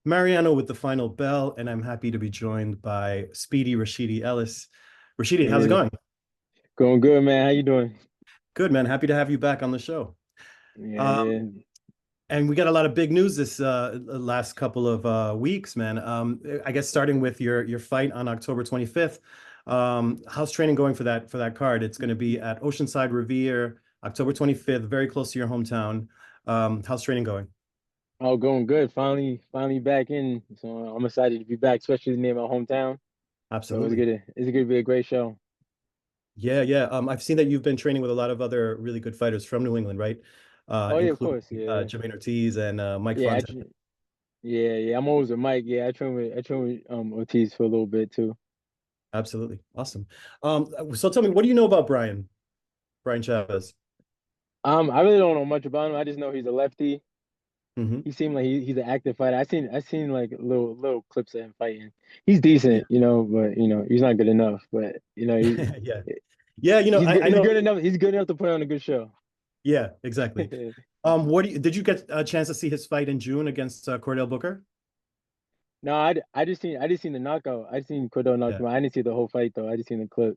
Mariano with the final bell, and I'm happy to be joined by Speedy Rashidi Ellis. Rashidi, how's it Yeah, going? going good, man. How you doing? Good, man. Happy to have you back on the show. Yeah, Um, yeah. and we got a lot of big news this last couple of weeks, man. I guess starting with your fight on October 25th. How's training going for that card? It's going to be at Oceanside Revere, October 25th, very close to your hometown. How's training going? Oh, going good. Finally back in. So I'm excited to be back, especially near my hometown. So Absolutely. it's gonna be a great show. Yeah, yeah. I've seen that you've been training with a lot of other really good fighters from New England, right? Oh yeah, of Including course. Yeah, Jermaine Ortiz and Mike yeah. Fonte. Yeah. I'm always with Mike. Yeah, I train with Ortiz for a little bit too. Absolutely. Awesome. So tell me, what do you know about Brian Chaves? I really don't know much about him. I just know he's a lefty. Hmm. He seemed like he's an active fighter. I seen like little clips of him fighting. He's decent, but he's not good enough. But Yeah. Yeah, I he's know. good enough. He's good enough to put on a good show. Yeah, exactly. Did you get a chance to see his fight in June against Cordell Booker? No, I just seen the knockout. I seen Cordell knock Yeah. him out. I didn't see the whole fight though. I just seen the clip.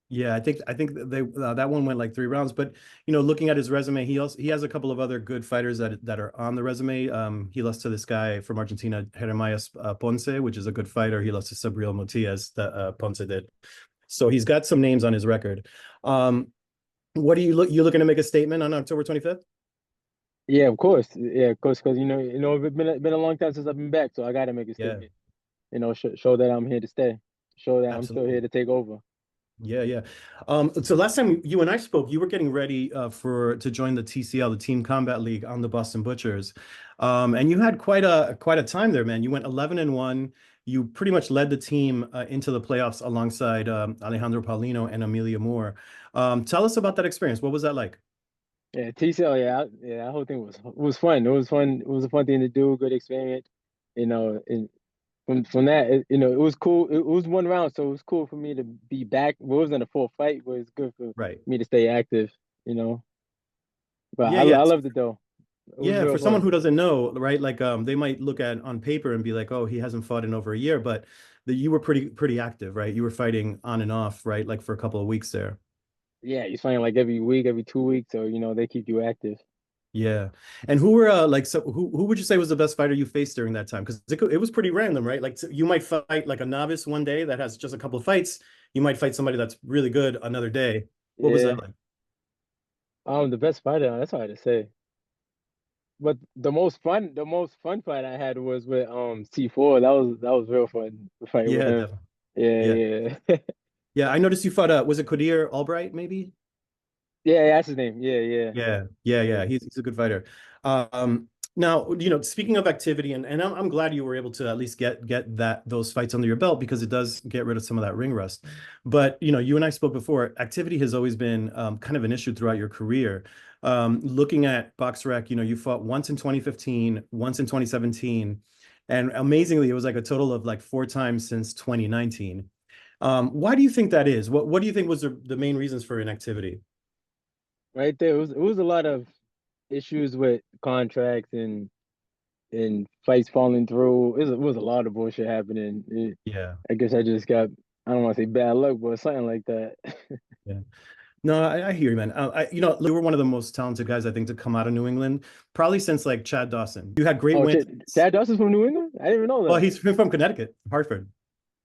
Yeah, I think that one went like 3 rounds. But looking at his resume, he has a couple of other good fighters that are on the resume. He lost to this guy from Argentina, Jeremias Ponce, which is a good fighter. He lost to Sabriel Motias that Ponce did. So he's got some names on his record. What do you looking to make a statement on October 25th? Yeah, of course. Yeah, of course. Because it's been a long time since I've been back, so I got to make a Yeah, statement. Show that I'm here to stay. Show that I'm still here absolutely. to take over. Yeah, yeah. So last time you and I spoke, you were getting ready to join the TCL, the Team Combat League on the Boston Butchers. And you had quite a time there, man. You went 11-1. You pretty much led the team into the playoffs alongside Alejandro Paulino and Amelia Moore. Tell us about that experience. What was that like? Yeah, TCL. Yeah. That whole thing was fun. It was fun. It was a fun thing to do. Good experience. And from that, it was cool. It was one round, so it was cool for me to be back. Well, it wasn't a full fight, but it's good for Right. me to stay active. You know. But Yeah, I yeah. loved it though. It was Yeah, real for someone fun. who doesn't know, right? Like they might look at on paper and be like, "Oh, he hasn't fought in over a year," but you were pretty active, right? You were fighting on and off, right? Like for a couple of weeks there. Yeah, he's fighting like every week, every 2 weeks, so they keep you active. Yeah. And who were who would you say was the best fighter you faced during that time? Because it was pretty random, right? Like you might fight like a novice one day that has just a couple of fights. You might fight somebody that's really good another day. What was that Yeah. like? The best fighter, that's hard to say. But the most fun fight I had was with C4. That was real fun to fight with Yeah, him. definitely. Yeah. Yeah, yeah. Yeah, I noticed you fought was it Qadir Albright maybe? Yeah, that's his name. Yeah, Yeah, yeah, yeah. yeah. He's a good fighter. Now, speaking of activity, and I'm glad you were able to at least get those fights under your belt because it does get rid of some of that ring rust. But you and I spoke before. Activity has always been kind of an issue throughout your career. Looking at BoxRec, you fought once in 2015, once in 2017, and amazingly, it was like a total of like 4 times since 2019. Why do you think that is? What do you think was the main reasons for inactivity? Right there. It was a lot of issues with contracts and fights falling through. It was a lot of bullshit happening. Yeah. I guess I just got, I don't want to say bad luck, but something like that. Yeah. No, I hear you, man. You were one of the most talented guys I think to come out of New England, probably since like Chad Dawson. You had great Oh, wins. Chad Dawson's from New England? I didn't even know Well, that. he's from Connecticut, Hartford.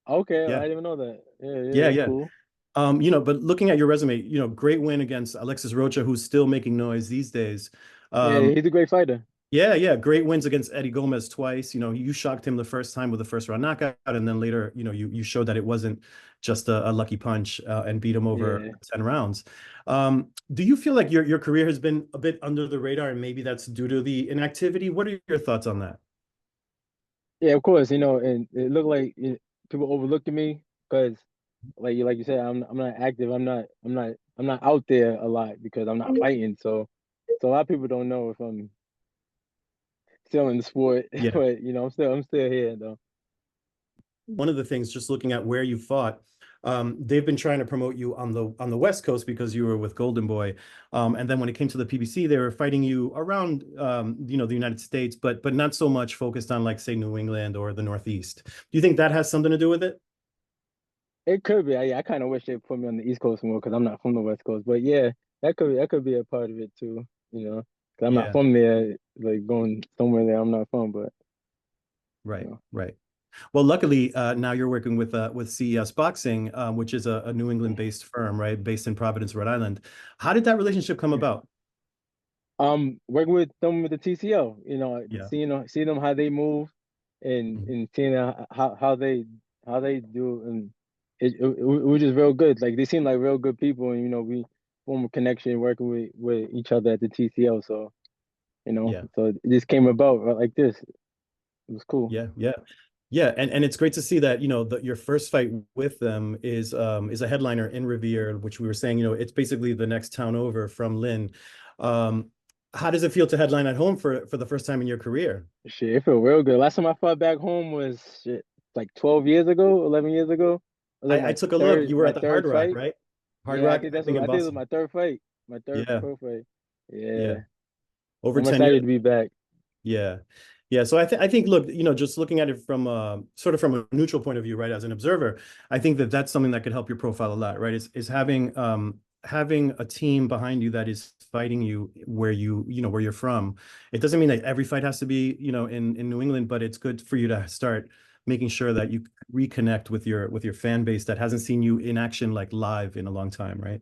Okay, I Yeah, didn't even know that. Yeah, yeah, that's yeah. cool. But looking at your resume, great win against Alexis Rocha, who's still making noise these days. Yeah, Um, he's a great fighter. yeah, yeah, great wins against Eddie Gomez twice. You shocked him the first time with the first round knockout, and then later, you showed that it wasn't just a lucky punch and beat him over Yeah. 10 rounds. Do you feel like your career has been a bit under the radar, and maybe that's due to the inactivity? What are your thoughts on that? Yeah, of course, and it looked like people overlooked me because like you said, I'm not active. I'm not out there a lot because I'm not fighting. So a lot of people don't know if I'm still in the sport, Yeah. but I'm still here though. One of the things, just looking at where you fought, they've been trying to promote you on the West Coast because you were with Golden Boy. And then when it came to the PBC, they were fighting you around, the United States, but not so much focused on, like, say, New England or the Northeast. Do you think that has something to do with it? It could be. I kind of wish they put me on the East Coast more because I'm not from the West Coast. But yeah, that could be a part of it too. You know, 'cause I'm not Yeah, from there. Like going somewhere there I'm not from, but you right, know, right. Well, luckily, now you're working with CES Boxing, which is a New England-based firm, right, based in Providence, Rhode Island. How did that relationship come about? working with them with the TCO. Yeah. Seeing them how they move, and Mhm. and seeing how they do, and it was just real good. Like they seem like real good people, and we form a connection working with each other at the TCO. So Yeah. so it just came about right like this. It was cool. Yeah, yeah. Yeah, and it's great to see that, your first fight with them is a headliner in Revere, which we were saying, it's basically the next town over from Lynn. Um, how does it feel to headline at home for the first time in your career? Shit, it felt real good. Last time I fought back home was shit, like 12 years ago, 11 years ago. It was like I took a look. You were my at the Hard third Rock, fight. right? Hard Yeah, Rock, I think in I think it was Boston. my third fight, my third Yeah, pro fight. yeah. Yeah, Over I'm 10 years. excited to be back. Yeah. Yeah. So I think, look, just looking at it from sort of from a neutral point of view, right, as an observer, I think that that's something that could help your profile a lot, right? Is having a team behind you that is fighting you where you're from. It doesn't mean that every fight has to be, in New England, but it's good for you to start making sure that you reconnect with your fan base that hasn't seen you in action, like, live in a long time, right?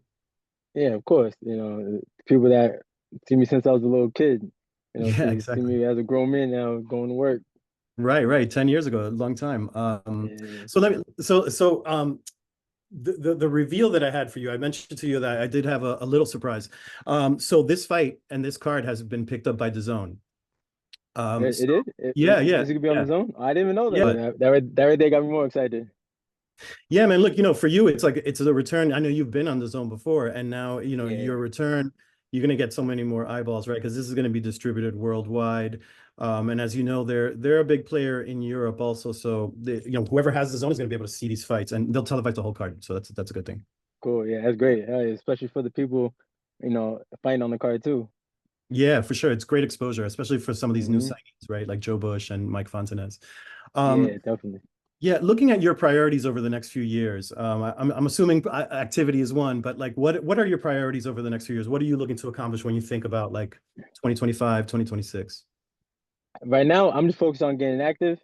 Yeah, of course. People that see me since I was a little kid, Yeah, see exactly. me as a grown man now going to work. Right, right. 10 years ago, a long time. Yeah, So let me so the reveal that I had for you, I mentioned to you that I did have a little surprise. So this fight and this card has been picked up by DAZN. So it is. yeah, yeah, Is it gonna be on yeah, the zone? I didn't even know that. yeah. That right there got me more excited. Yeah, man, look, for you, it's like it's a return. I know you've been on the zone before, and now, Yeah, your return, you're gonna get so many more eyeballs, right? Because this is gonna be distributed worldwide. And as you know, they're a big player in Europe also. So whoever has the zone is gonna be able to see these fights, and they'll televise the whole card. So that's a good thing. cool. Yeah, that's great. Especially for the people, fighting on the card too. Yeah, for sure. It's great exposure, especially for some of these new Hmm. signings, right? Like Joe Bush and Mike Fontanez. Yeah, Um, definitely. Yeah, looking at your priorities over the next few years, I'm assuming activity is one, but, like, what are your priorities over the next few years? What are you looking to accomplish when you think about, like, 2025, 2026? Right now, I'm just focused on getting active.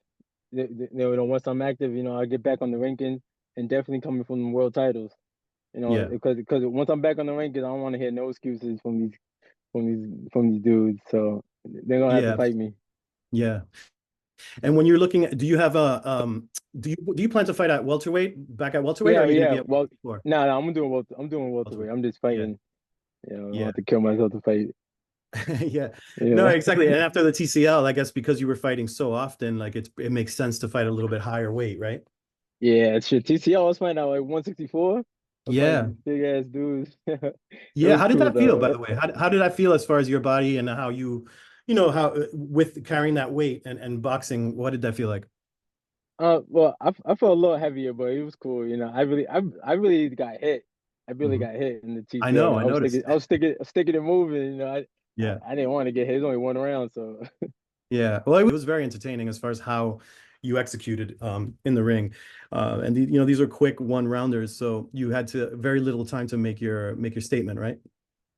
Once I'm active, I'll get back on the ranking and definitely coming from the world titles. Yeah, Because once I'm back on the rankings, I don't want to hear no excuses from these dudes. So they're gonna have to yeah, fight me. yeah. And when you're looking at, do you have a do you plan to fight at welterweight, back at welterweight, or are Yeah, you going to yeah. be at Well, 154? no, no, I'm doing welterweight. Welterweight. I'm just Yeah, fighting. I don't yeah, have to kill myself to fight. yeah. No, Yeah. exactly. And after the TCL, I guess because you were fighting so often, like, it makes sense to fight a little bit higher weight, right? Yeah, shit. TCL, I was fighting at like 164. I was fighting Yeah. these big ass dudes. It Yeah, was how did cool that feel, by though. the way? How did that feel as far as your body and how how with carrying that weight and boxing, what did that feel like? Well, I felt a little heavier, but it was cool. I really got hit. I really Mhm. got hit in the I TCL. know, I noticed. Sticking and moving. Yeah. I didn't want to get hit. It was only one round, so Yeah. Well, it was very entertaining as far as how you executed in the ring. And these are quick one rounders, so you had to very little time to make your statement, right?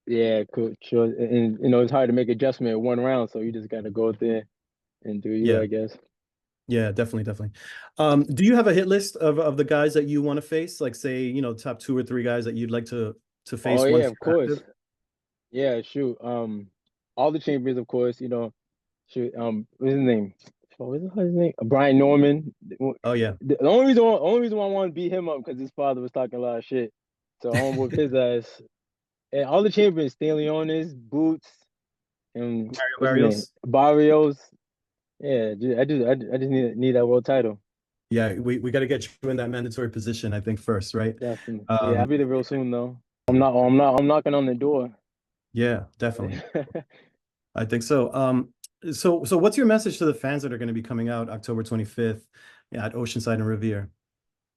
yeah, cool, sure. And it's hard to make adjustment in one round, so you just gotta go out there and do you, Yeah. I guess. Yeah, definitely, definitely. Do you have a hit list of the guys that you want to face? Like, say, top two or three guys that you'd like to Oh face yeah, once of you're course. active? Yeah, shoot. All the champions, of course. Shoot. What's his name? What's his name? Brian Norman. Oh yeah. The only reason why I want to beat him up because his father was talking a lot of shit. So I want to whoop his ass. And all the champions, Stanionis, Boots, and Mario what's his name? Barrios. Barrios. Yeah, I just need that world title. Yeah, we got to get you in that mandatory position, I think, first, right? Definitely. Yeah, I'll Um, be there real soon though. I'm knocking on the door. yeah, definitely. I think so. So what's your message to the fans that are going to be coming out October 25th at Oceanside and Revere?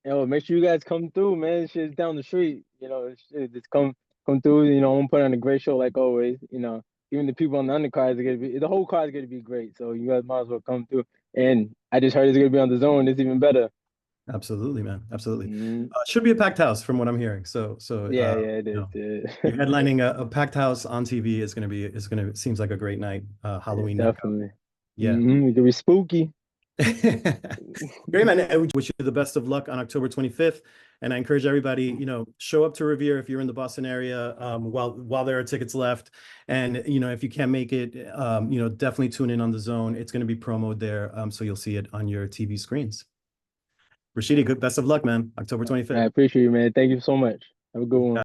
Yo, make sure you guys come through, man. Shit's down the street. Shit, just come through. I'm gonna put on a great show like always. Even the people on the undercard are gonna be the whole card is gonna be great. So you guys might as well come through. And I just heard it's gonna be on the zone. It's even better. Absolutely, man. Absolutely. Hmm. Should be a packed house from what I'm hearing. So Yeah, yeah, it you is. know, Yeah. you're headlining a packed house on TV seems like a great night, Halloween night out. Definitely. Yeah. It could be spooky. Great, man. I wish you the best of luck on October 25th. And I encourage everybody, show up to Revere if you're in the Boston area, while there are tickets left. And, if you can't make it, definitely tune in on the zone. It's going to be promoted there. So you'll see it on your TV screens. Rashidi, best of luck, man. October I 25th. appreciate you, man. Thank you so much. Have a good one.